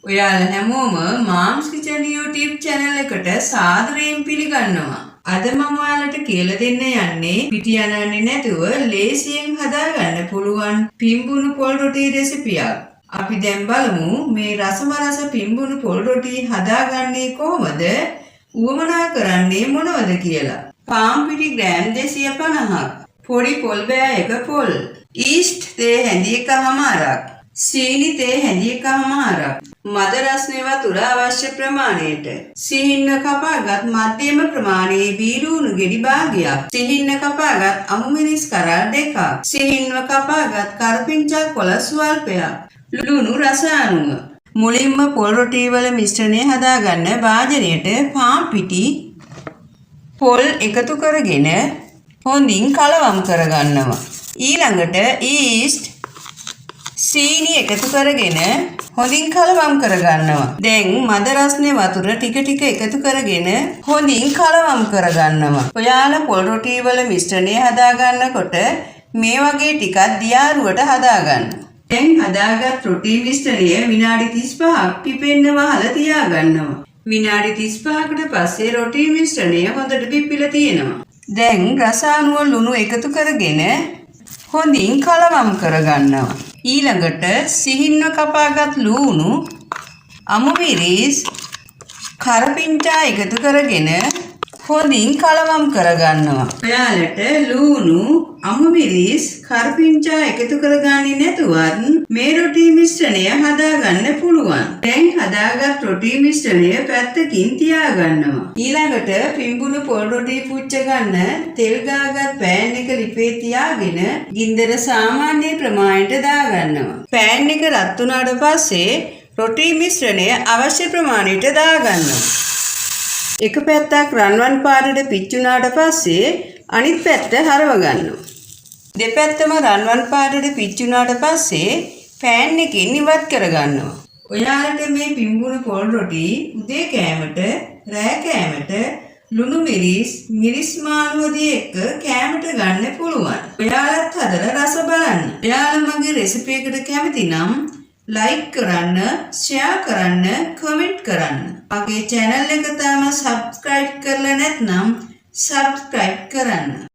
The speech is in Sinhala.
ඔයාලා හැමෝම මාම්ස් කිචන් YouTube channel එකට සාදරයෙන් පිළිගන්නවා. අද මම ඔයාලට කියලා දෙන්න යන්නේ පිටි යනන්නේ නැතුව ලේසියෙන් හදාගන්න පුළුවන් පිඹුණු පොල් රොටි රෙසිපියක්. අපි දැන් බලමු මේ රස පිඹුණු පොල් රොටි හදාගන්නේ කොහොමද? උවමනා කරන්නේ මොනවද කියලා. පාන් පිටි ග්‍රෑම් 250ක්, පොඩි පොල් බෑ එක පොල්, yeast තේ හැඳි එකමාරක්, සීනි තේ හැඳි එකමාරක්, මද රස්නේ වතුර අවශ්‍ය ප්‍රමාණයට, සිහින්න කපාගත් මධ්‍යම ප්‍රමාණයේ බීලුණු ගෙඩි භාගයක්, සිහින්න කපාගත් අමු මිරිස් කරල් දෙකක්, සිහින්ව කපාගත් කරපිංචා කොළ ස්වල්පයක්, ලුණු රස අනුව. මුලින්ම පොල් රොටි වල මිශ්‍රණය හදාගන්න වාජනයට පාන් පිටි පොල් එකතු කරගෙන හොඳින් කලවම් කරගන්නවා. ඊළඟට yeast සීනි එකතු කරගෙන හොඳින් කලවම් කරගන්නවා. දැන් මද රස්නේ වතුර ටික ටික එකතු කරගෙන හොඳින් කලවම් කරගන්නවා. ඔයාලා පොල් රොටි වල මිශ්‍රණය හදාගන්නකොට මේ වගේ ටිකක් දියාරුවට හදාගන්න. දැන් හදාගත් රොටි මිශ්‍රණය විනාඩි 35ක් පිපෙන්න වහලා තියාගන්නවා. විනාඩි 35කට පස්සේ රොටි මිශ්‍රණය හොඳට පිපිලා තියෙනවා. දැන් රස අනුව ලුණු එකතු කරගෙන හොඳින් කලවම් කරගන්නවා. ඊළඟට සිහින්ව කපාගත් ලුණු, අමු මිරිස්, කරපිංචා එකතු කරගෙන හොඳින් කලවම් කරගන්නවා. ඔයාලට ලුණු, අමු මිරිස්, කරපිංචා එකතු කරගන්නේ නැතුවත් මේ රොටි මිශ්‍රණය හදාගන්න පුළුවන්. දැන් හදාගත් රොටි මිශ්‍රණය පැත්තකින් තියාගන්නවා. ඊළඟට පිඹුණු පොල් රොටි පුච්ච ගන්න තෙල් ගාගත් පෑන් එක ලිපේ තියාගෙන ගින්දර සාමාන්‍ය ප්‍රමාණයට දාගන්නවා. පෑන් එක රත් වුණාට පස්සේ රොටි මිශ්‍රණය අවශ්‍ය ප්‍රමාණයට දාගන්නවා. එක පැත්තක් රන්වන් පාටට පිච්චුණාට පස්සේ අනිත් පැත්ත හරව ගන්නවා. දෙපැත්තම රන්වන් පාටට පිච්චුණාට පස්සේ පෑන් එකෙන් ඉවත් කරගන්නවා. ඔයාලට මේ පිඹුණු පොල් රොටි උදේ කෑමට, රෑ කෑමට ලුණු මිරිස් මාළුවදී එක්ක කෑමට ගන්න පුළුවන්. ඔයාලත් හදලා රස බලන්න. ඔයාලා මගේ රෙසිපි එකට කැමති නම් ලයික් කරන්න, ෂෙයා කරන්න, කමෙන්ට් කරන්න. මගේ channel එක තාම subscribe කරලා නැත්නම් subscribe කරන්න.